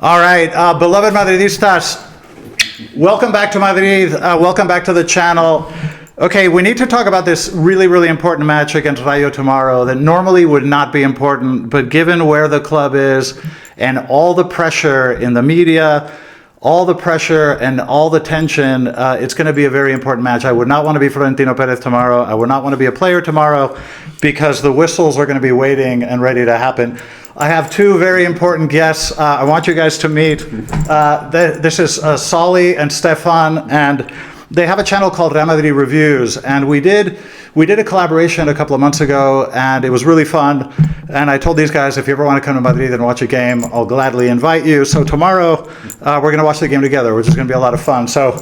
All right, beloved Madridistas, welcome back to Madrid. Welcome back to the channel. Okay, we need to talk about this really, really important match against Rayo tomorrow that normally would not be important, but given where the club is and all the pressure in the media, all the pressure and all the tension, it's going to be a very important match. I would not want to be Florentino Perez tomorrow. I would not want to be a player tomorrow because the whistles are going to be waiting and ready to happen. I have two very important guests. I want you guys to meet. This is Solly and Stefan, and they have a channel called Real Madrid Reviews, and we did a collaboration a couple of months ago, and it was really fun. And I told these guys, if you ever want to come to Madrid and watch a game, I'll gladly invite you. So tomorrow, we're going to watch the game together, which is going to be a lot of fun. So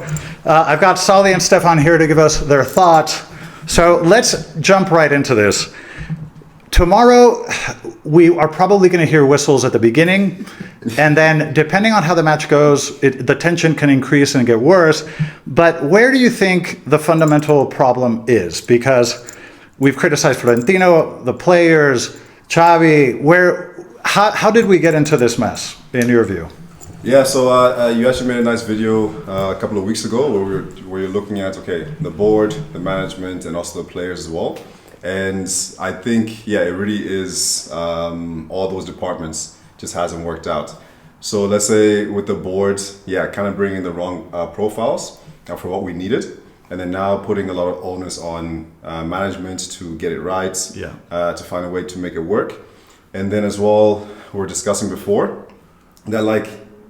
I've got Solly and Stefan here to give us their thoughts. So let's jump right into this. Tomorrow, we are probably going to hear whistles at the beginning, and then depending on how the match goes, the tension can increase and get worse. But where do you think the fundamental problem is? Because we've criticized Florentino, the players, Xavi. How did we get into this mess, in your view? Yeah, so you actually made a nice video a couple of weeks ago where you're looking at, the board, the management, and also the players as well. And I think, it really is all those departments just hasn't worked out. So let's say with the board, kind of bringing the wrong profiles for what we needed. And then now putting a lot of onus on management to get it right, to find a way to make it work. And then as well, we were discussing before that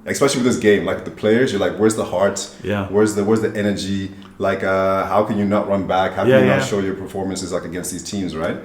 especially with this game, the players, you're where's the heart? Yeah. Where's the energy? How can you not run back? How can you not show your performances against these teams, right?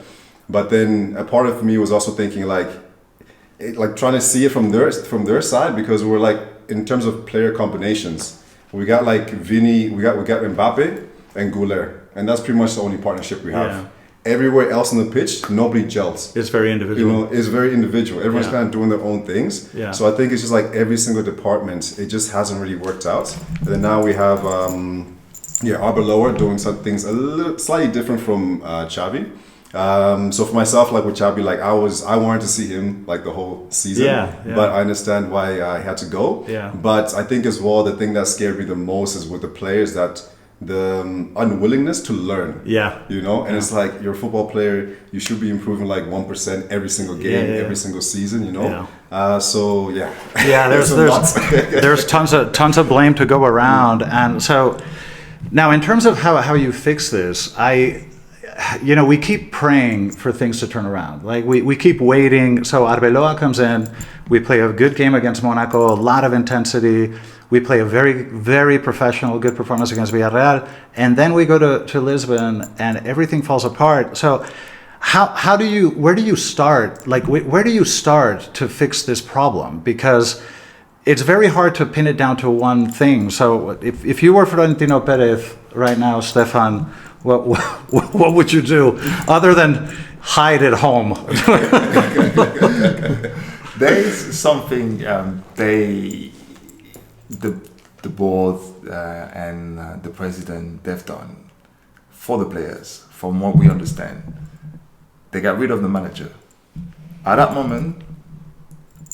But then a part of me was also thinking trying to see it from their side, because we're in terms of player combinations, we got Vini, we got Mbappe and Goulet, and that's pretty much the only partnership we have. Yeah. Everywhere else on the pitch, nobody gels. It's very individual. It's very individual. Everyone's kind of doing their own things. Yeah. So I think it's just every single department, it just hasn't really worked out. And then now we have Arbeloa doing some things a little slightly different from Xavi. So for myself, with Xavi, I wanted to see him the whole season. But I understand why I had to go. Yeah. But I think as well, the thing that scared me the most is with the players that the unwillingness to learn. And it's you're a football player, you should be improving 1% every single game, every single season, there's tons of blame to go around. And so now in terms of how you fix this, we keep praying for things to turn around. We keep waiting. So Arbeloa comes in, we play a good game against Monaco, a lot of intensity. We play a very, very professional, good performance against Villarreal, and then we go to Lisbon, and everything falls apart. So, where do you start? Where do you start to fix this problem? Because it's very hard to pin it down to one thing. So, if you were Florentino Perez right now, Stefan, what would you do other than hide at home? There is something the board and the president, they've done for the players, from what we understand. They got rid of the manager. At that moment,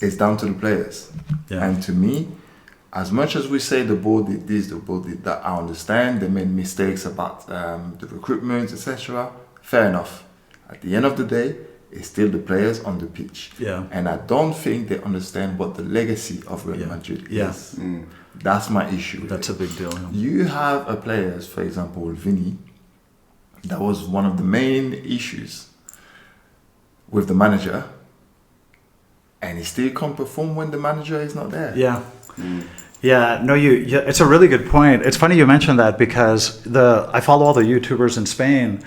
it's down to the players. Yeah. And to me, as much as we say the board did this, the board did that, I understand they made mistakes about the recruitment, etc. Fair enough. At the end of the day, it's still the players on the pitch. Yeah. And I don't think they understand what the legacy of Real Madrid is. Mm. That's my issue. That's a big deal. Yeah. You have a players, for example, Vini, that was one of the main issues with the manager, and he still can't perform when the manager is not there. Yeah. Mm. Yeah, no, it's a really good point. It's funny you mentioned that, because I follow all the YouTubers in Spain,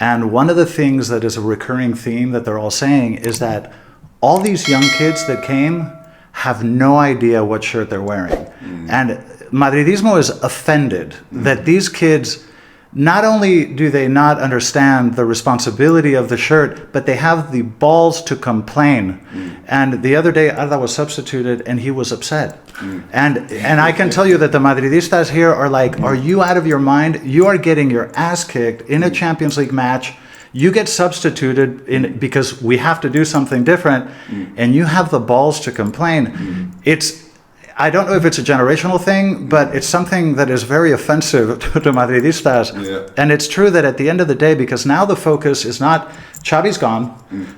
and one of the things that is a recurring theme that they're all saying is that all these young kids that came have no idea what shirt they're wearing. Mm. And Madridismo is offended that these kids, not only do they not understand the responsibility of the shirt, but they have the balls to complain. Mm. And the other day, Arda was substituted and he was upset. Mm. And I can tell you that the Madridistas here are are you out of your mind? You are getting your ass kicked in a Champions League match. You get substituted because we have to do something different, and you have the balls to complain. It's I don't know if it's a generational thing, but it's something that is very offensive to Madridistas. Yeah. And it's true that at the end of the day, because now the focus is not, Xavi's gone,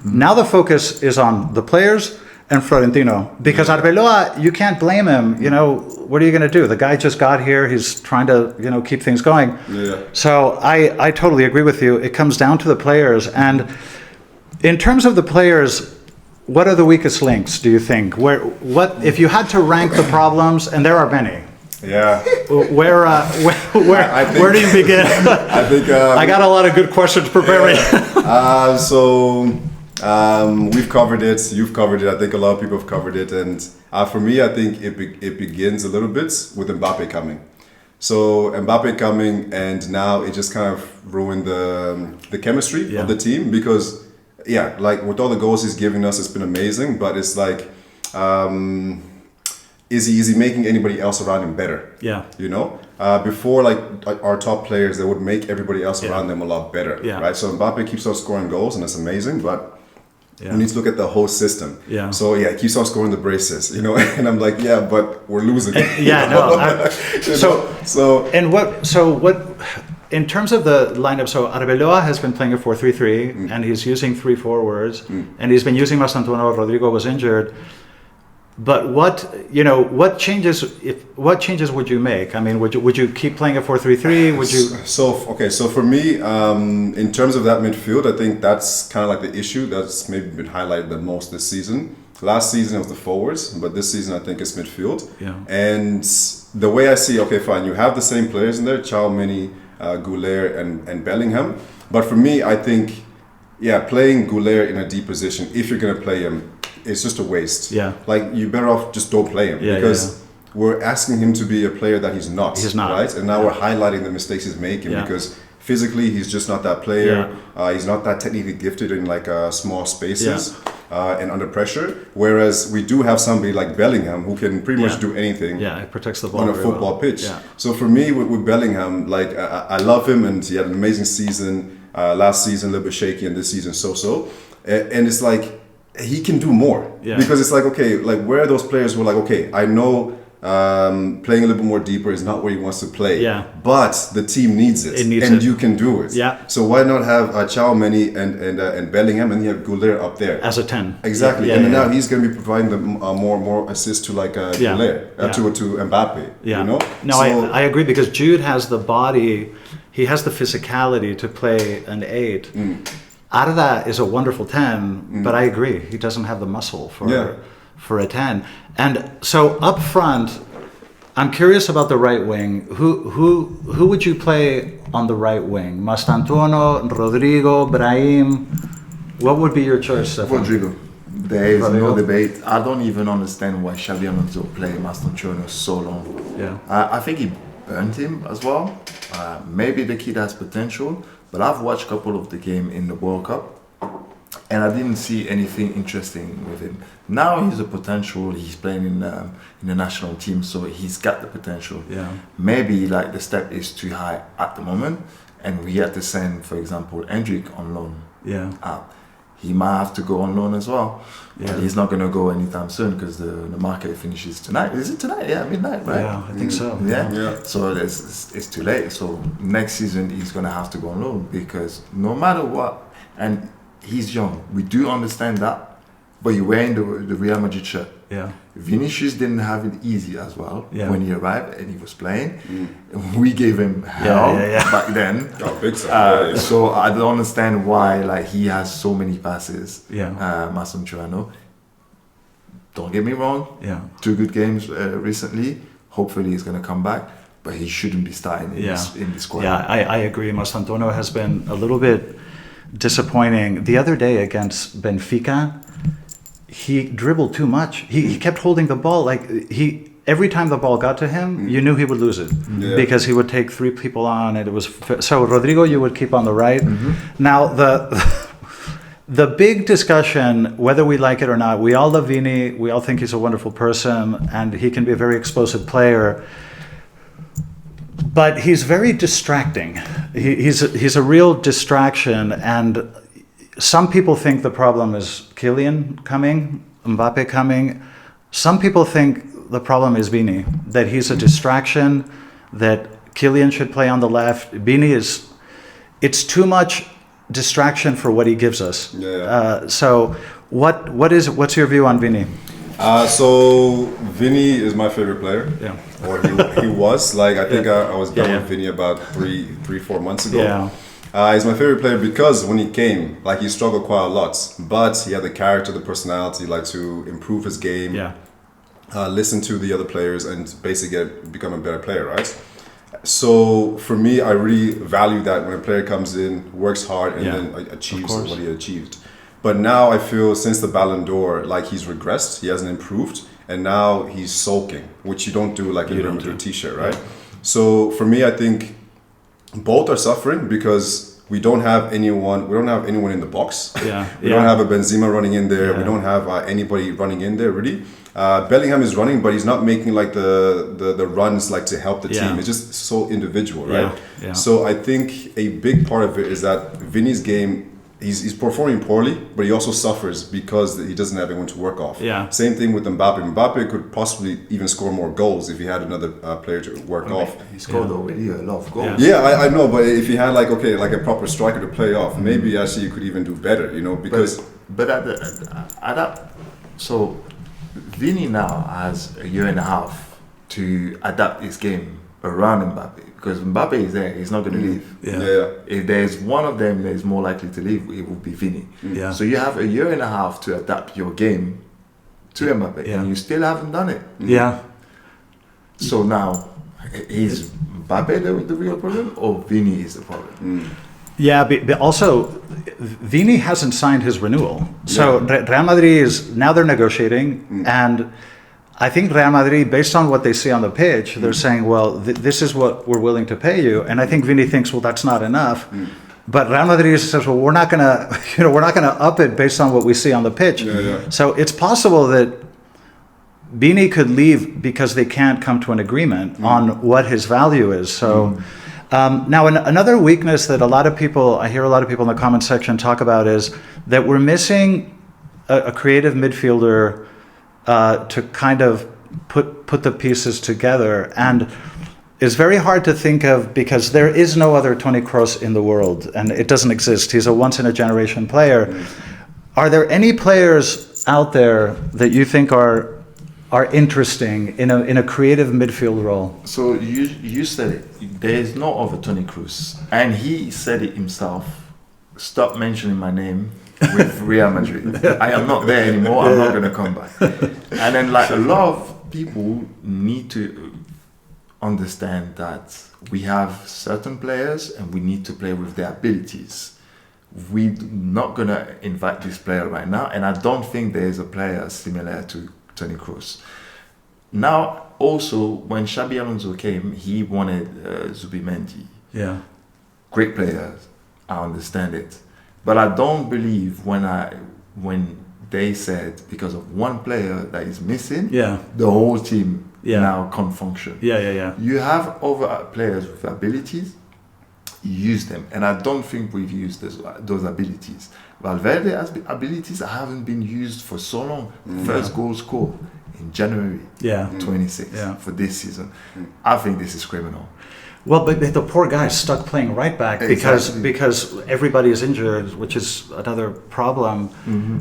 now the focus is on the players and Florentino. Because Arbeloa, you can't blame him. You know, what are you going to do? The guy just got here. He's trying to, you know, keep things going. Yeah. So I totally agree with you. It comes down to the players. And in terms of the players, what are the weakest links, do you think? What if you had to rank the problems, and there are many, Yeah. where do you begin? I think I got a lot of good questions prepared. We've covered it. You've covered it. I think a lot of people have covered it. And for me, I think it begins a little bit with Mbappe coming. So Mbappe coming, and now it just kind of ruined the chemistry of the team because, like with all the goals he's giving us, it's been amazing. But it's like, is he making anybody else around him better? Yeah. You know, before like our top players, they would make everybody else around them a lot better. Yeah. Right. So Mbappe keeps on scoring goals, and that's amazing. But Yeah. we need to look at the whole system. Yeah. So he keeps on scoring the braces, you know, and I'm like, but we're losing. Yeah, no. What in terms of the lineup? So Arbeloa has been playing a 4-3-3, and he's using 3 forwards, and he's been using Mastantuono. Rodrigo was injured. But what changes would you make? I mean, would you keep playing a 4-3-3? Would you? So for me, in terms of that midfield, I think that's kind of like the issue that's maybe been highlighted the most this season. Last season it was the forwards, but this season I think it's midfield. Yeah. And the way I see, okay, fine, you have the same players in there, Tchouaméni, Goulet, and Bellingham. But for me, I think, playing Goulet in a deep position, if you're gonna play him, it's just a waste. Yeah. Like, you better off just don't play him because we're asking him to be a player that he's not. He's not. Right? And now we're highlighting the mistakes he's making because physically he's just not that player. He's not that technically gifted in like small spaces and under pressure. Whereas we do have somebody like Bellingham who can pretty much do anything. Yeah, it protects the ball on a very football well. pitch. Yeah. So for me with Bellingham, like I love him and he had an amazing season. Last season a little bit shaky and this season so. And it's like, he can do more because it's like, okay, like where are those players who are like, okay, I know playing a little bit more deeper is not where he wants to play, but the team needs it, and you can do it. Yeah. So why not have Tchouaméni and Bellingham, and you have Goulet up there As a 10. exactly, and then now he's going to be providing the more assists to like Goulet, to Mbappe. Yeah. You know. No, So, I agree because Jude has the body, he has the physicality to play an 8. Arda is a wonderful 10, but I agree, he doesn't have the muscle for a 10. And so up front, I'm curious about the right wing. Who would you play on the right wing? Mastantuono, Rodrigo, Brahim? What would be your choice, Stefan? Rodrigo. There is Rodrigo? no debate. I don't even understand why Xabi Alonso played Mastantuono so long. Yeah. I think he burnt him as well. Maybe the kid has potential, but I've watched a couple of the game in the World Cup, and I didn't see anything interesting with him. Now he's a potential. He's playing in the national team, so he's got the potential. Yeah. Maybe like the step is too high at the moment, and we had to send, for example, Hendrik on loan. Yeah. He might have to go on loan as well. Yeah. But he's not going to go anytime soon because the market finishes tonight. Is it tonight? Yeah, midnight, right? Yeah, I think so. Yeah. So it's too late. So next season he's going to have to go on loan because no matter what, and he's young. We do understand that. But you're wearing the Real Madrid shirt. Yeah. Vinicius didn't have it easy as well when he arrived and he was playing. We gave him hell back then. Oh, big time. So I don't understand why like he has so many passes. Yeah. Mastantuono. Don't get me wrong. Yeah. 2 good games recently. Hopefully he's going to come back. But he shouldn't be starting in this squad. Yeah, I agree. Mastantuono has been a little bit disappointing. The other day against Benfica, he dribbled too much. He kept holding the ball. Like every time the ball got to him, you knew he would lose it because he would take 3 people on, and it was so. Rodrigo, you would keep on the right. Now the big discussion, whether we like it or not, we all love Vini. We all think he's a wonderful person, and he can be a very explosive player. But he's very distracting. He's a real distraction, and some people think the problem is Kylian coming, Mbappe coming. Some people think the problem is Vini, that he's a distraction, that Kylian should play on the left. Vini it's too much distraction for what he gives us. So what's your view on Vini? So Vinny is my favorite player. Yeah. Or he was. Like, I think I was done with Vinny about 4 months ago. Yeah. He's my favorite player because when he came, like, he struggled quite a lot, but he had the character, the personality, like, to improve his game, listen to the other players, and basically become a better player, right? So for me, I really value that when a player comes in, works hard, and then achieves what he achieved. But now I feel since the Ballon d'Or, like, he's regressed, he hasn't improved, and now he's sulking, which you don't do like in your t-shirt, right? So for me, I think both are suffering because we don't have anyone in the box. We don't have a Benzema running in there. We don't have anybody running in there really. Bellingham is running, but he's not making like the runs like to help the team. It's just so individual, right? So I think a big part of it is that Vinny's game, he's performing poorly, but he also suffers because he doesn't have anyone to work off. Same thing with Mbappe. Mbappe could possibly even score more goals if he had another player to work off. He scored already a lot of goals. I know, but if he had like a proper striker to play off, maybe actually you could even do better, you know, because. But at that, so Vini now has a year and a half to adapt his game around Mbappe. Because Mbappe is there, he's not going to leave. If there's one of them that is more likely to leave, it will be Vini. So you have a year and a half to adapt your game to Mbappe, and you still haven't done it. So now, is Mbappe the real problem, or Vini is the problem? Yeah, but also, Vini hasn't signed his renewal. So Real Madrid now they're negotiating, and I think Real Madrid, based on what they see on the pitch, they're saying, well, this is what we're willing to pay you. And I think Vini thinks, well, that's not enough. But Real Madrid says, well, we're not gonna up it based on what we see on the pitch. So it's possible that Vini could leave because they can't come to an agreement on what his value is. So now another weakness that I hear a lot of people in the comment section talk about is that we're missing a creative midfielder to kind of put the pieces together, and it's very hard to think of because there is no other Toni Kroos in the world, and it doesn't exist. He's a once-in-a-generation player. Are there any players out there that you think are interesting in a creative midfield role? So you said it. There is no other Toni Kroos, and he said it himself. Stop mentioning my name with Real Madrid. I am not there anymore. I'm not going to come back. And then, like, a lot of people need to understand that we have certain players and we need to play with their abilities. We're not going to invite this player right now, and I don't think there is a player similar to Toni Kroos. Now, also, when Xabi Alonso came, he wanted Zubimendi. Great players. I understand it. But I don't believe when they said because of one player that is missing, the whole team now can't function. You have other players with abilities, use them. And I don't think we've used those abilities. Valverde's abilities haven't been used for so long. First goal scored in January 26 for this season. I think this is criminal. Well, but the poor guy's stuck playing right back because everybody is injured, which is another problem.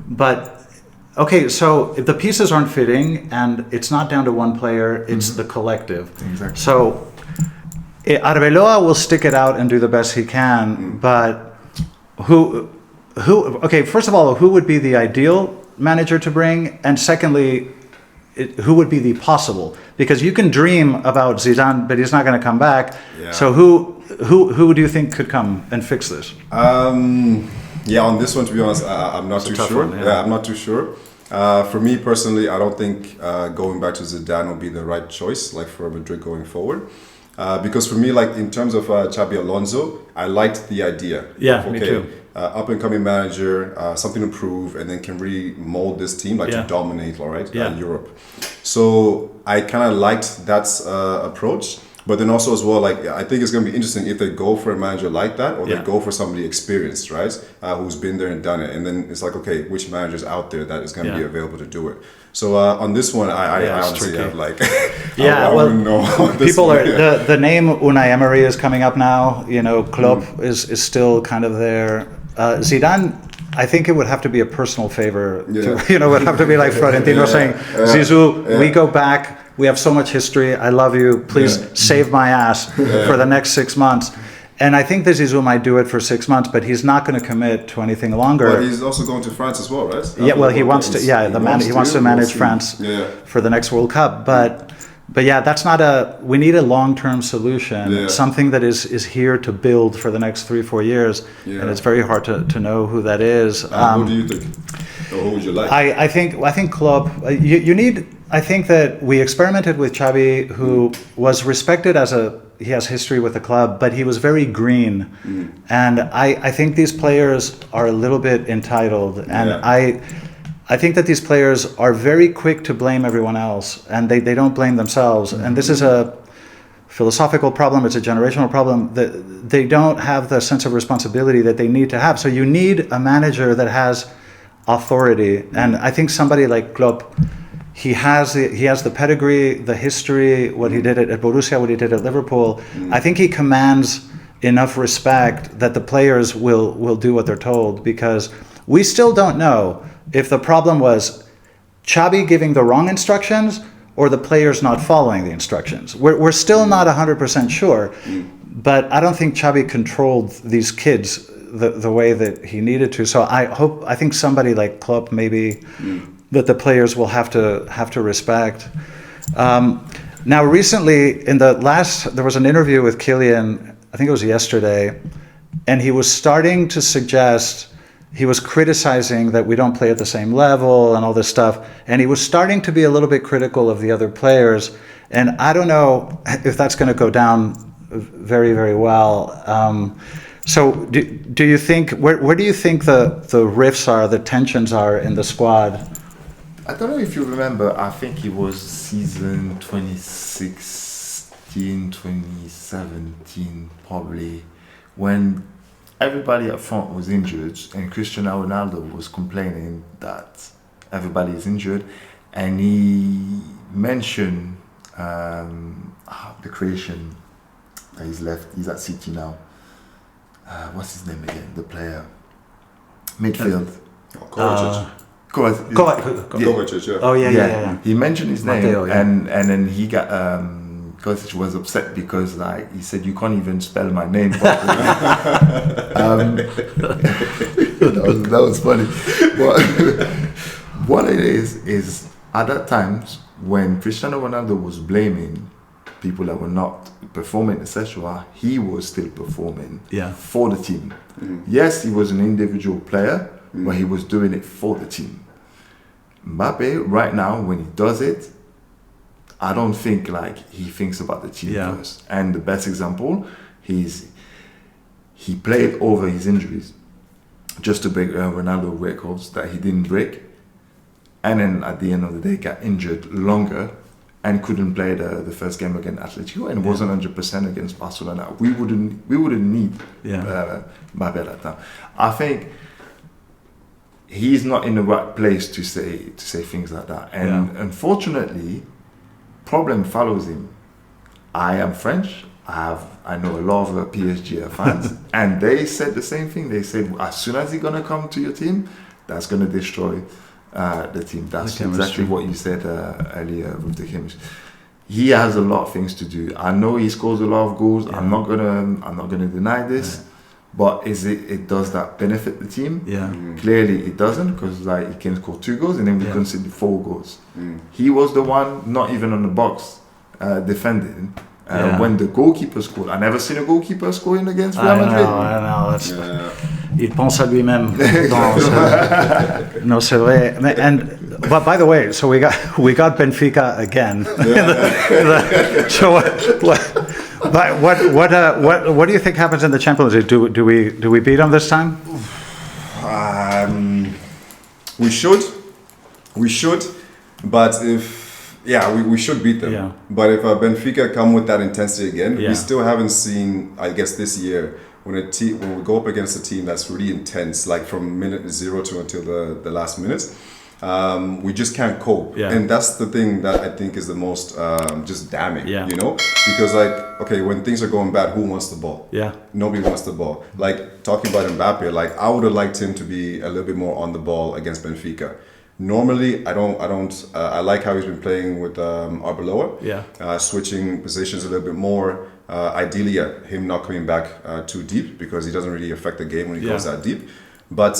But okay, so if the pieces aren't fitting, and it's not down to one player, it's the collective. So Arbeloa will stick it out and do the best he can, but who? Okay, first of all, who would be the ideal manager to bring, and secondly, who would be the possible? Because you can dream about Zidane, but he's not going to come back. So who do you think could come and fix this? On this one, to be honest, I'm not too sure. I'm not too sure. For me personally, I don't think going back to Zidane will be the right choice, like for Madrid going forward. Because for me, like in terms of Xabi Alonso, I liked the idea. Me too. Up and coming manager, something to prove, and then can really mold this team to dominate, Europe. So I kind of liked that approach. But then also as well, like I think it's going to be interesting if they go for a manager like that, or Yeah. they go for somebody experienced, right, who's been there and done it. And then it's like, okay, which manager's out there that is going to be available to do it? So on this one, I honestly tricky. have like, Yeah, I wouldn't know. On this People one. are the name Unai Emery is coming up now. You know, Klopp is still kind of there. Zidane, I think it would have to be a personal favor. Yeah. Would have to be like Florentino saying, Zizou, we go back. We have so much history. I love you. Please save my ass for the next 6 months. And I think that Zizou might do it for 6 months, but he's not going to commit to anything longer. But he's also going to France as well, right? Yeah, well, he wants to. Yeah, he wants to manage France for the next World Cup. But yeah, that's not we need a long-term solution, something that is here to build for the next 3-4 years, and it's very hard to know who that is. Who do you think? Or who would you like? I think Klopp. You need. I think that we experimented with Xabi, who was respected he has history with the club, but he was very green, and I think these players are a little bit entitled, and I think that these players are very quick to blame everyone else, and they don't blame themselves. And this is a philosophical problem. It's a generational problem. That they don't have the sense of responsibility that they need to have. So you need a manager that has authority, and I think somebody like Klopp. He has the pedigree, the history, what he did at Borussia, what he did at Liverpool. I think he commands enough respect that the players will do what they're told, because we still don't know if the problem was Xabi giving the wrong instructions or the players not following the instructions. We're still not 100% sure, but I don't think Xabi controlled these kids the way that he needed to. So I think somebody like Klopp maybe that the players will have to respect. Now, recently, there was an interview with Kylian, I think it was yesterday, and he was starting to suggest, he was criticizing that we don't play at the same level and all this stuff, and he was starting to be a little bit critical of the other players, and I don't know if that's going to go down very, very well. So do you think, where do you think the rifts are, the tensions are in the squad? I don't know if you remember, I think it was season 2016, 2017 probably, when everybody up front was injured and Cristiano Ronaldo was complaining that everybody is injured, and he mentioned the creation that he's at City now. What's his name again? The player. Midfield. Kovacic, yeah. Oh yeah. He mentioned his name, Matteo, and then he got Kovacic was upset because he said, you can't even spell my name properly. that was funny. But what it is at that time when Cristiano Ronaldo was blaming people that were not performing, etc., he was still performing for the team. Yes, he was an individual player, but he was doing it for the team. Mbappe, right now, when he does it, I don't think he thinks about the team first. And the best example, he played over his injuries just to break Ronaldo records that he didn't break, and then at the end of the day got injured longer and couldn't play the first game against Atletico, and wasn't 100% against Barcelona. We wouldn't need Mbappe at that time. I think he's not in the right place to say things like that, and unfortunately, problem follows him. I am French. I know a lot of PSG fans, and they said the same thing. They said, as soon as he's gonna come to your team, that's gonna destroy the team. That's exactly what you said earlier with the chemistry. He has a lot of things to do. I know he scores a lot of goals. I'm not gonna deny this. But does that benefit the team? Clearly it doesn't, because he can score 2 goals and then we conceded 4 goals. He was the one not even on the box defending when the goalkeeper scored. I never seen a goalkeeper scoring against Real Madrid. I know. Il pense à lui-même. No, c'est vrai. But by the way, so we got Benfica again. So what do you think happens in the Champions League? Do we beat them this time? We should, but if we should beat them. Yeah. But if Benfica come with that intensity again, Yeah. we still haven't seen, I guess, this year when when we go up against a team that's really intense, like from minute 0 to until the last minute. We just can't cope. Yeah. And that's the thing that I think is the most just damning, Yeah. you know? Because like, okay, when things are going bad, who wants the ball? Yeah. Nobody wants the ball. Like talking about Mbappe, like I would have liked him to be a little bit more on the ball against Benfica. Normally, I like how he's been playing with Arbeloa, switching positions a little bit more. Ideally, him not coming back too deep because he doesn't really affect the game when he goes that deep. But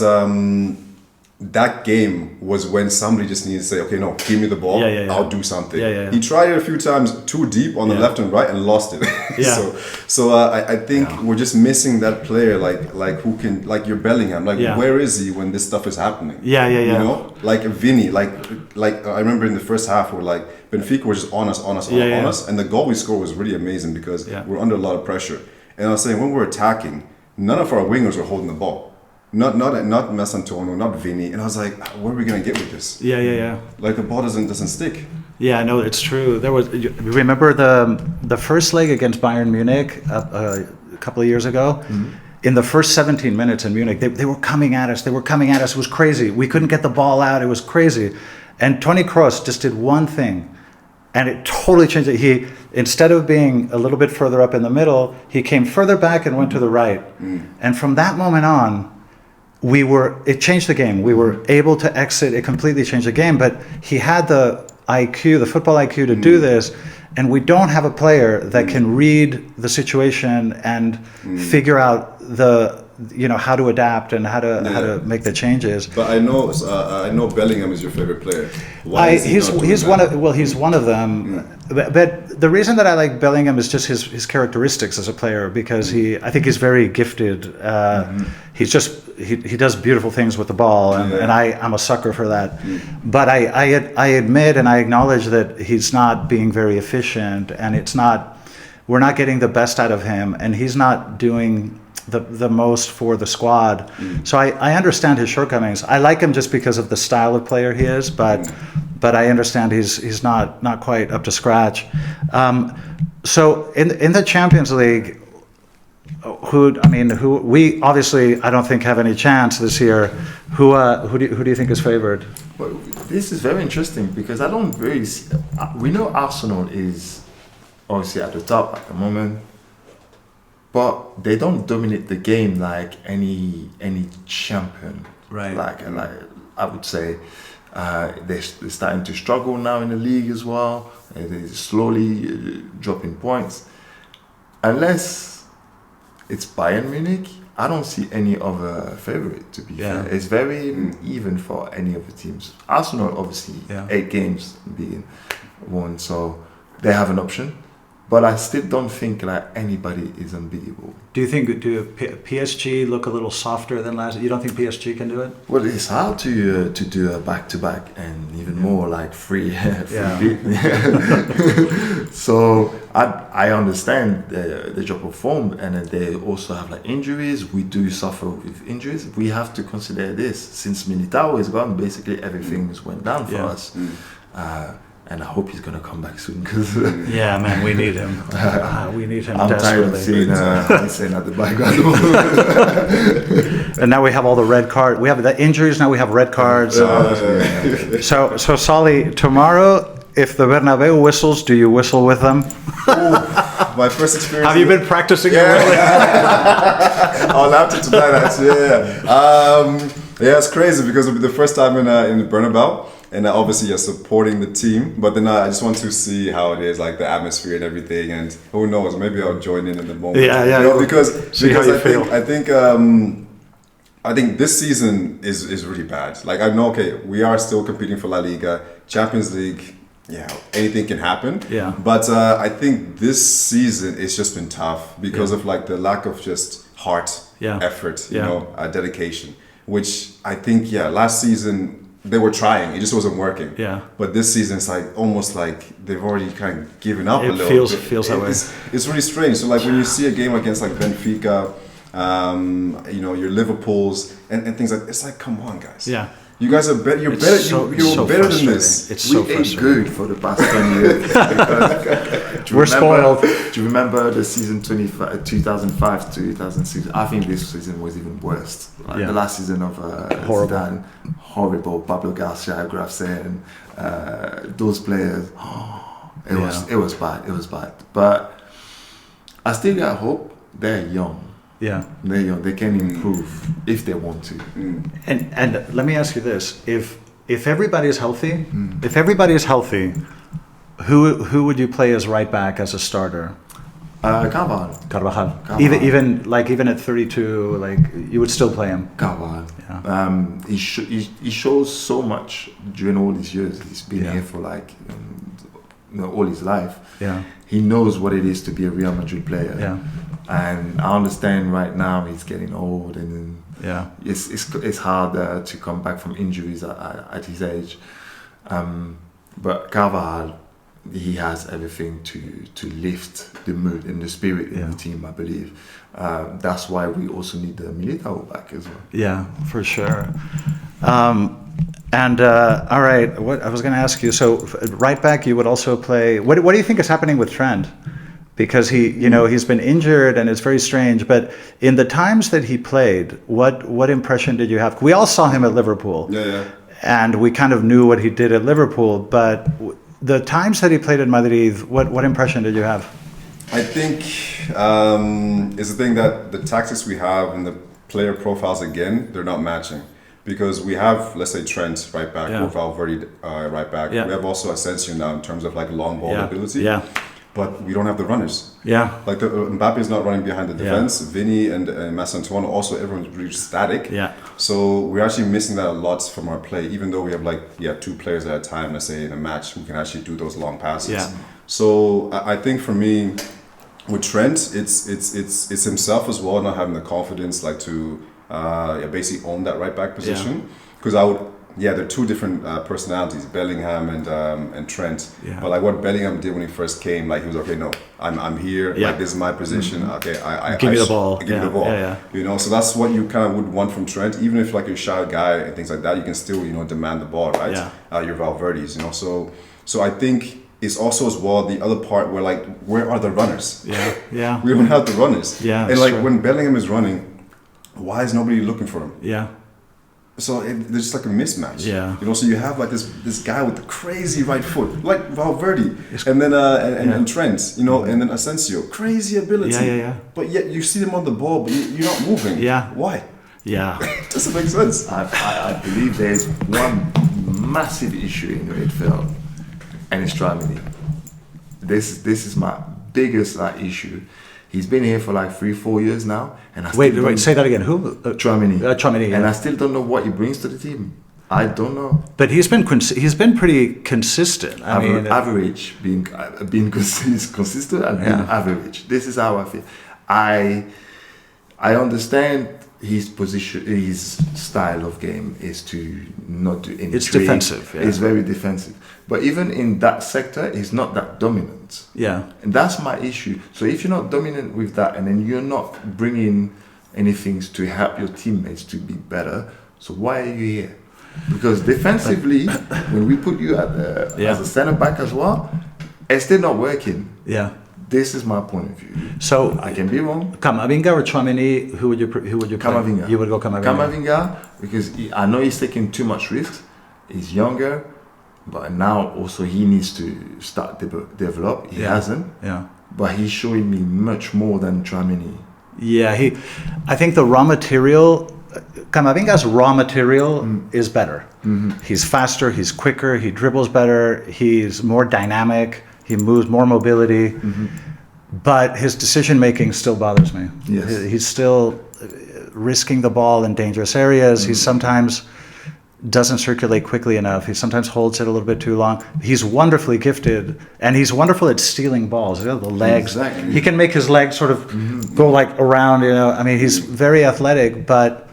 that game was when somebody just needed to say, okay, no, give me the ball, I'll do something. He tried it a few times too deep on the left and right and lost it. So I think we're just missing that player, like who can, like your Bellingham, like where is he when this stuff is happening? You know, like Vinny, like I remember in the first half where like Benfica was just on us, and the goal we scored was really amazing because we're under a lot of pressure. And I was saying when we're attacking, none of our wingers were holding the ball. Not Messantono, not Vinny, and I was like, where are we gonna get with this? Like the ball doesn't stick. Yeah, no, it's true. There was. Remember the first leg against Bayern Munich a couple of years ago. Mm-hmm. In the first 17 minutes in Munich, they were coming at us. It was crazy. We couldn't get the ball out. It was crazy. And Toni Kroos just did one thing, and it totally changed it. He, instead of being a little bit further up in the middle, he came further back and went to the right. Mm. And from that moment on, it changed the game. We were able to exit. It completely changed the game. But he had the IQ, the football IQ to do this. And we don't have a player that can read the situation and figure out how to adapt and how to make the changes. But I know Bellingham is your favorite player. Why he's one of them. But the reason that I like Bellingham is just his characteristics as a player, because I think he's very gifted. He does beautiful things with the ball, and I'm a sucker for that. But I admit and I acknowledge that he's not being very efficient, and we're not getting the best out of him, and he's not doing the most for the squad. So I understand his shortcomings. I like him just because of the style of player he is, but I understand he's not quite up to scratch. So in the Champions League, who we obviously I don't think have any chance this year. Who do you think is favored? Well, this is very interesting because I don't really see, we know Arsenal is obviously at the top at the moment, but they don't dominate the game like any champion. Right. Like I would say, they're starting to struggle now in the league as well. They're slowly dropping points. Unless it's Bayern Munich, I don't see any other favorite, to be fair. It's very even for any of the teams. Arsenal, obviously, 8 games being won, so they have an option. But I still don't think like anybody is unbeatable. Do PSG look a little softer than last? You don't think PSG can do it? Well, it's hard to do a back-to-back and even more like free beat. So I understand the drop of form, and then they also have like injuries. We do suffer with injuries. We have to consider this. Since Militao is gone, basically everything's went down for us. And I hope he's going to come back soon. Cause yeah, man, we need him. We need him I'm desperately. tired of seeing at the back. And now we have all the red cards. We have the injuries, now we have red cards. So Solly, tomorrow, if the Bernabeu whistles, do you whistle with them? My first experience. Have you been practicing it really? I'll have to tonight, actually. Yeah, it's crazy because it'll be the first time in the Bernabeu. And obviously you're supporting the team, but then I just want to see how it is, like the atmosphere and everything, and who knows, maybe I'll join in the moment. Because I think this season is really bad. Like I know, okay, we are still competing for La Liga, Champions League. Yeah, anything can happen. Yeah. But I think this season it's just been tough because of like the lack of just heart, effort, dedication. Which I think, last season. They were trying, it just wasn't working. Yeah. But this season it's like almost like they've already kind of given up a little bit. Feels that way. It's really strange. So like when you see a game against like Benfica, your Liverpools and things like, it's like, come on guys. Yeah. You guys are better. You're It's better. so- You're so better than frustrating. this. It's We so ate frustrating. good for the past 10 years. Do you We're spoiled. Do you remember the season 2005 to 2006? I think this season was even worse. Like Yeah. the last season of Horrible. Zidane, horrible. Pablo Garcia, Grafsen, those players. It was bad. It was bad. But I still got hope. They're young. Yeah. They're young. They can improve if they want to. And let me ask you this: if everybody is healthy, if everybody is healthy, who would you play as right back as a starter? Carvalho. Carvajal. Carvajal. Even at 32, like you would still play him. Carvalho. Yeah. He shows so much during all these years. He's been Yeah. here for like all his life. Yeah. He knows what it is to be a Real Madrid player. Yeah. And I understand right now he's getting old and Yeah. it's harder to come back from injuries at his age. But Carvajal, he has everything to lift the mood and the spirit in the team, I believe. That's why we also need the Militao back as well. Yeah, for sure. All right, what I was going to ask you. So, right back, you would also play. What do you think is happening with Trent? Because he's been injured and it's very strange. But in the times that he played, what impression did you have? We all saw him at Liverpool. Yeah. And we kind of knew what he did at Liverpool. But the times that he played at Madrid, what impression did you have? I think it's the thing that the tactics we have and the player profiles, again, they're not matching. Because we have, let's say, Trent right back, or Valverde right back. Yeah. We have also Asensio now in terms of like long ball ability. Yeah. But we don't have the runners. Yeah. Like Mbappe is not running behind the defense. Vinny and Massantuono, also everyone's really static. Yeah. So we're actually missing that a lot from our play, even though we have two players at a time, let's say in a match, who can actually do those long passes. Yeah. So I think for me, with Trent, it's himself as well, not having the confidence like to basically own that right back position. Because they're two different personalities, Bellingham and Trent. Yeah. But like what Bellingham did when he first came, like he was okay. No, I'm here. Yeah. Like this is my position. Okay, Give me the ball. Give me the ball. Yeah. So that's what you kind of would want from Trent. Even if like you're a shy guy and things like that, you can still demand the ball, right? Yeah. Your Valverde's, So I think it's also as well the other part where like where are the runners? Yeah. We don't have the runners. Yeah. And like true. when Bellingham is running, why is nobody looking for him? Yeah. So there's just like a mismatch. Yeah. So you have like this guy with the crazy right foot, like Valverde, and then and Trent, and then Asensio, crazy ability. Yeah. But yet you see them on the ball, but you're not moving. Yeah. Why? Yeah. It doesn't make sense. I believe there's one massive issue in the midfield, and it's Tramini. This is my biggest issue. He's been here for like 3-4 years now, and Wait, say that again. Who? Tramini. Tramini, yeah. And I still don't know what he brings to the team. I don't know. But he's been pretty consistent. I mean, average, being consistent and being average. This is how I feel. I understand his position, his style of game is to not do any. It's trade. defensive. Yeah. It's very defensive. But even in that sector, he's not that dominant. Yeah. And that's my issue. So if you're not dominant with that, and then you're not bringing anything to help your teammates to be better, so why are you here? Because defensively, when we put you as a centre back as well, it's still not working. Yeah. This is my point of view. So I can be wrong. Camavinga or Tchouaméni, who would you play? Camavinga. You would go Camavinga. Camavinga, because I know he's taking too much risk. He's younger, but now also he needs to start develop. He hasn't. Yeah. But he's showing me much more than Tchouaméni. Yeah, I think the raw material, Camavinga's raw material is better. Mm-hmm. He's faster, he's quicker, he dribbles better, he's more dynamic, he moves more mobility. Mm-hmm. But his decision making still bothers me. Yes. He's still risking the ball in dangerous areas. Mm-hmm. He sometimes doesn't circulate quickly enough. He sometimes holds it a little bit too long. He's wonderfully gifted, and he's wonderful at stealing balls. The legs. Exactly. He can make his legs sort of go like around. I mean, he's very athletic. But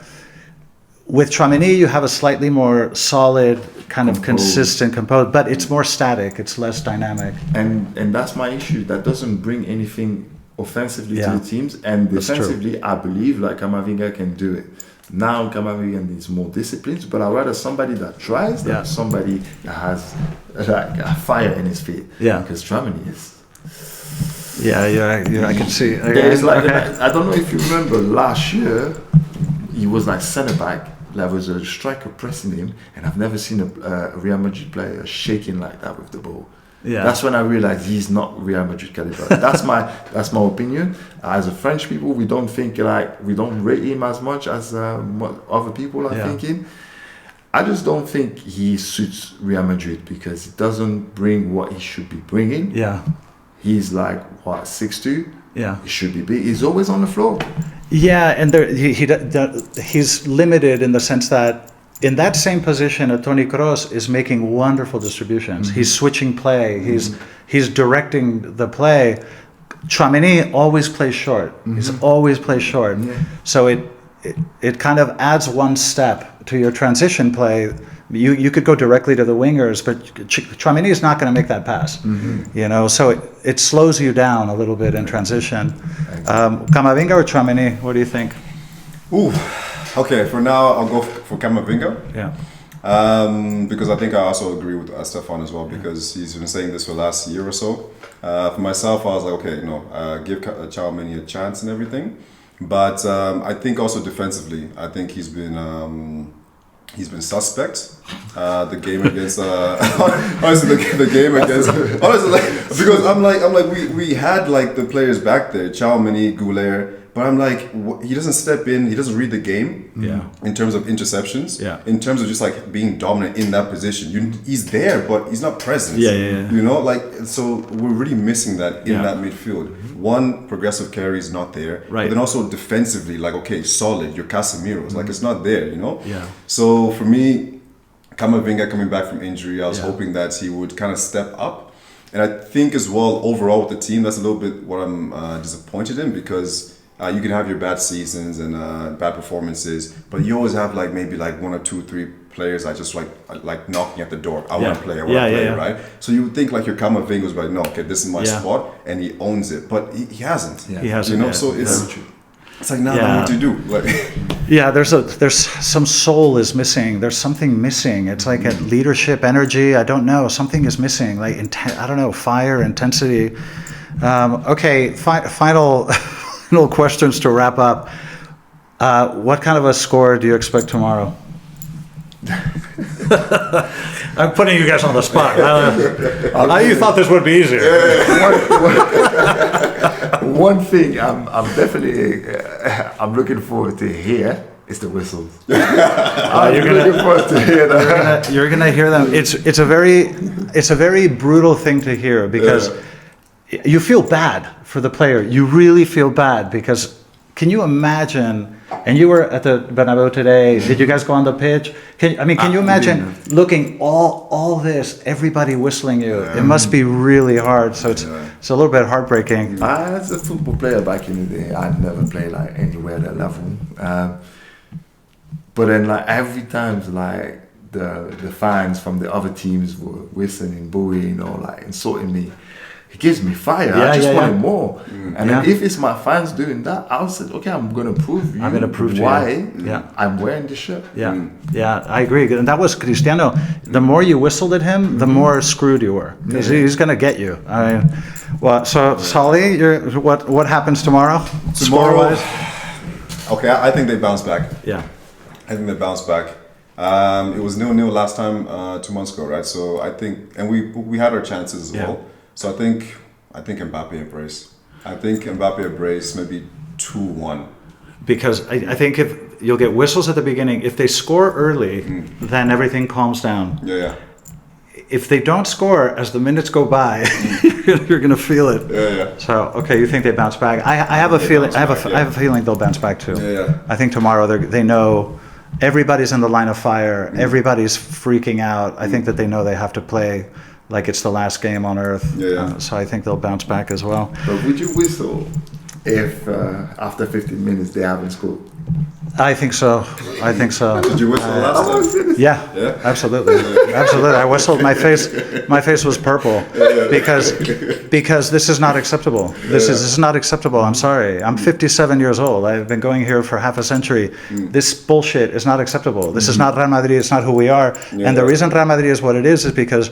with Tchouaméni, you have a slightly more solid, kind of consistent, composed. But it's more static. It's less dynamic. And that's my issue. That doesn't bring anything offensively to the teams, and That's defensively, I believe like Camavinga can do it. Now Camavinga needs more discipline, but I'd rather somebody that tries than somebody that has like a fire in his feet. Yeah. Because Tchouaméni is. Yeah, I can see. There's like, I don't know if you remember last year, he was like centre back. There was a striker pressing him, and I've never seen a Real Madrid player shaking like that with the ball. Yeah. That's when I realized he's not Real Madrid caliber. That's my opinion. As a French people, we don't rate him as much as what other people are thinking. I just don't think he suits Real Madrid because he doesn't bring what he should be bringing. Yeah. He's like, 6'2"? Yeah. He should be big. He's always on the floor. Yeah, and he's limited in the sense that in that same position, Toni Kroos is making wonderful distributions. Mm-hmm. He's switching play. He's directing the play. Tchouaméni always plays short. Mm-hmm. He's always plays short. Yeah. So it kind of adds one step to your transition play. You could go directly to the wingers, but Tchouaméni is not going to make that pass. Mm-hmm. So it slows you down a little bit in transition. Camavinga or Tchouaméni? What do you think? Ooh, okay. For now, I'll go for Camavinga. Yeah. Because I think I also agree with Stefan as well, because he's been saying this for the last year or so. For myself, I was like, okay, give Tchouaméni a chance and everything. But I think also defensively, I think he's been suspect. The game against honestly the game against honestly because I'm like we had like the players back there, Tchouaméni, Goulet, but I'm like he doesn't step in, he doesn't read the game. Yeah. In terms of interceptions. Yeah. In terms of just like being dominant in that position, he's there but he's not present. Yeah. So we're really missing that in that midfield. One, progressive carry is not there. Right. But then also defensively, like, okay, solid, your Casemiro's, like, it's not there, Yeah. So for me, Camavinga coming back from injury, I was hoping that he would kind of step up. And I think as well, overall with the team, that's a little bit what I'm disappointed in, because you can have your bad seasons and bad performances, but you always have like maybe like 1 or 2, 3 players that just like knocking at the door. I want to play, right? So you would think like your Camavinga was like, no, okay, this is my spot, and he owns it, but he hasn't. Yeah. He hasn't. So it's like now what to do. Like, there's some soul is missing. There's something missing. It's like a leadership, energy. I don't know. Something is missing. Like I don't know, fire, intensity. Okay, final questions to wrap up. What kind of a score do you expect tomorrow? I'm putting you guys on the spot. You thought this would be easier. One thing I'm definitely I'm looking forward to hear is the whistles. Looking forward to hear that. You're gonna hear them. It's a very brutal thing to hear, because you feel bad for the player. You really feel bad, because can you imagine? And you were at the Bernabeu today. Did you guys go on the pitch? Can you imagine looking all this, everybody whistling you? It must be really hard. So it's a little bit heartbreaking. As a football player back in the day, I'd never played like anywhere at that level. But then like every time like the fans from the other teams were whistling, booing, or like insulting me, it gives me fire. I just wanted more. And then if it's my fans doing that, I'll say, okay, I'm going to prove you why I'm wearing this shirt. Yeah, I agree. And that was Cristiano. The more you whistled at him, the more screwed you were, because he's going to get you. I mean, so Solly, what happens tomorrow? Tomorrow, okay, I think they bounce back. Yeah. I think they bounce back. It was 0-0 last time 2 months ago, right? So I think, and we had our chances as well. So I think Mbappe embrace. Maybe 2-1. Because I think if you'll get whistles at the beginning, if they score early, then everything calms down. Yeah. If they don't score as the minutes go by, you're gonna feel it. Yeah. So okay, you think they bounce back? I have a feeling. I have a feeling they'll bounce back too. Yeah. I think tomorrow they know everybody's in the line of fire. Everybody's freaking out. I think that they know they have to play like it's the last game on earth. So I think they'll bounce back as well. But would you whistle if after 15 minutes they haven't scored? I think so. I think so. Did you whistle last time? Yeah, Yeah? absolutely, absolutely. I whistled. My face was purple because this is not acceptable. This is not acceptable. I'm sorry. I'm 57 years old. I've been going here for half a century. This bullshit is not acceptable. This is not Real Madrid. It's not who we are. And the reason Real Madrid is what it is because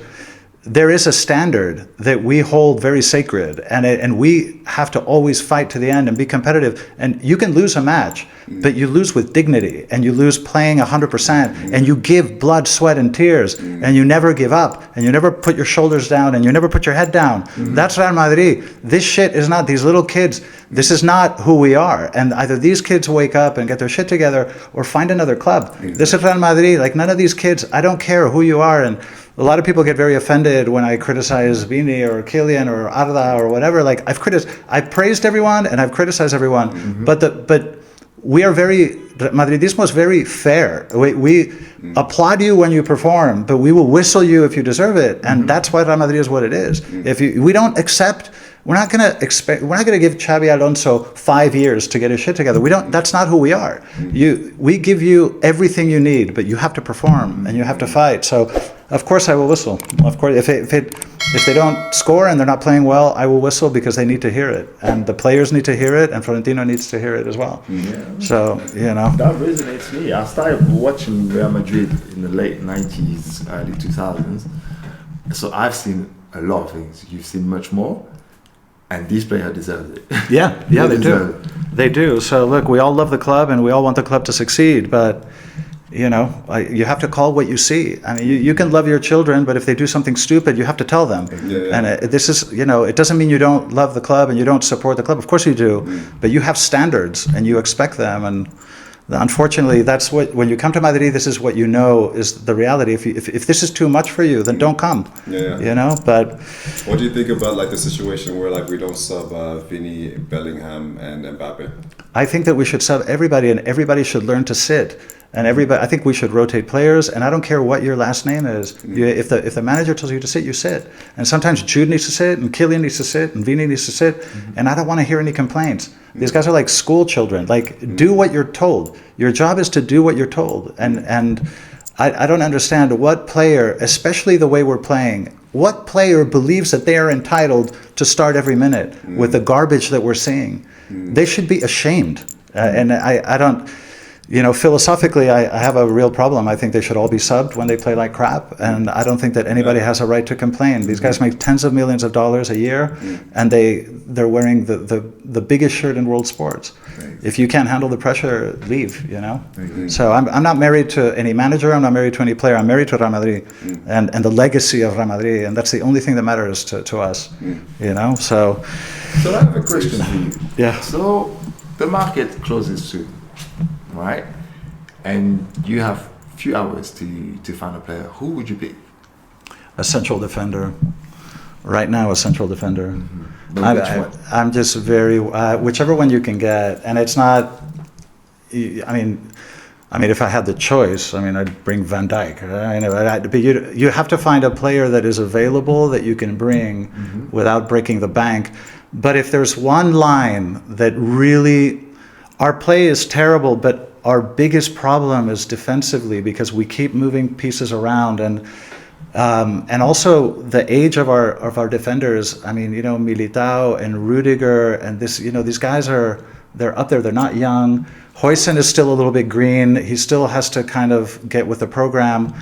there is a standard that we hold very sacred, and we have to always fight to the end and be competitive. And you can lose a match, but you lose with dignity, and you lose playing 100%, and you give blood, sweat, and tears, and you never give up, and you never put your shoulders down, and you never put your head down. That's Real Madrid. This shit is not these little kids. This is not who we are. And either these kids wake up and get their shit together, or find another club. This is Real Madrid. Like, none of these kids. I don't care who you are. And a lot of people get very offended when I criticize Vini or Kylian or Arda or whatever. Like, I've praised everyone and I've criticized everyone, but we are Madridismo is very fair. We applaud you when you perform, but we will whistle you if you deserve it, and that's why Real Madrid is what it is. We're not going to give Xabi Alonso 5 years to get his shit together. That's not who we are. We give you everything you need, but you have to perform and you have to fight. So, of course, I will whistle. Of course, if they don't score and they're not playing well, I will whistle because they need to hear it, and the players need to hear it, and Florentino needs to hear it as well. Yeah. So, that resonates me. I started watching Real Madrid in the late 90s, early 2000s. So I've seen a lot of things. You've seen much more. And these players deserve it. Yeah, they do. They do. So look, we all love the club and we all want the club to succeed, but you have to call what you see. I mean, you can love your children, but if they do something stupid, you have to tell them. Yeah. And this is, it doesn't mean you don't love the club and you don't support the club. Of course you do, but you have standards and you expect them. And unfortunately, that's when you come to Madrid, this is what is the reality. If this is too much for you, then don't come. But what do you think about like the situation where we don't sub Vini, Bellingham, and Mbappe? I think that we should sub everybody, and everybody should learn to sit. And I think we should rotate players, and I don't care what your last name is. If the manager tells you to sit, you sit. And sometimes Jude needs to sit, and Kylian needs to sit, and Vini needs to sit, and I don't want to hear any complaints. These guys are like school children. Like, do what you're told. Your job is to do what you're told. And I don't understand what player, especially the way we're playing, what player believes that they are entitled to start every minute with the garbage that we're seeing? They should be ashamed. And I don't... philosophically, I have a real problem. I think they should all be subbed when they play like crap, and I don't think that anybody has a right to complain. These guys make tens of millions of dollars a year, and they're wearing the biggest shirt in world sports. If you can't handle the pressure, leave. So I'm not married to any manager. I'm not married to any player. I'm married to Real Madrid and the legacy of Real Madrid, and that's the only thing that matters to us. So I have a question for you. Yeah. So the market closes soon, right? And you have few hours to find a player. Who would you pick? A central defender. Right now, a central defender. But which one? I'm just very whichever one you can get, and it's not. I mean, if I had the choice, I'd bring Van Dijk. But you have to find a player that is available that you can bring without breaking the bank. But if there's one line that really, our play is terrible, but our biggest problem is defensively because we keep moving pieces around, and also the age of our defenders. Militao and Rudiger and these guys they're up there. They're not young. Huijsen is still a little bit green. He still has to kind of get with the program.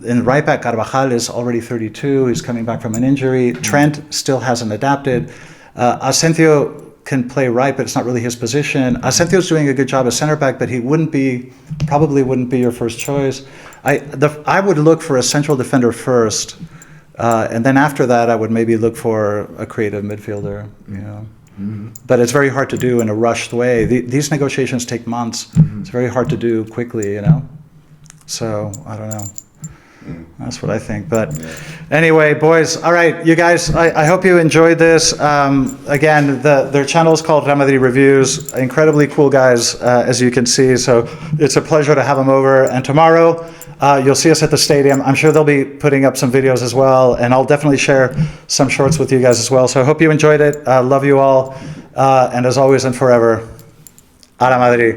In right back, Carvajal is already 32. He's coming back from an injury. Trent still hasn't adapted. Asensio can play right, but it's not really his position. Asensio's doing a good job as center back, but he probably wouldn't be your first choice. I would look for a central defender first, and then after that, I would maybe look for a creative midfielder. But it's very hard to do in a rushed way. These negotiations take months. It's very hard to do quickly, So I don't know. That's what I think. But anyway, boys, all right, you guys, I hope you enjoyed this. Again, their channel is called Real Madrid Reviews. Incredibly cool guys, as you can see. So it's a pleasure to have them over. And tomorrow, you'll see us at the stadium. I'm sure they'll be putting up some videos as well. And I'll definitely share some shorts with you guys as well. So I hope you enjoyed it. Love you all. And as always and forever, A la Madrid.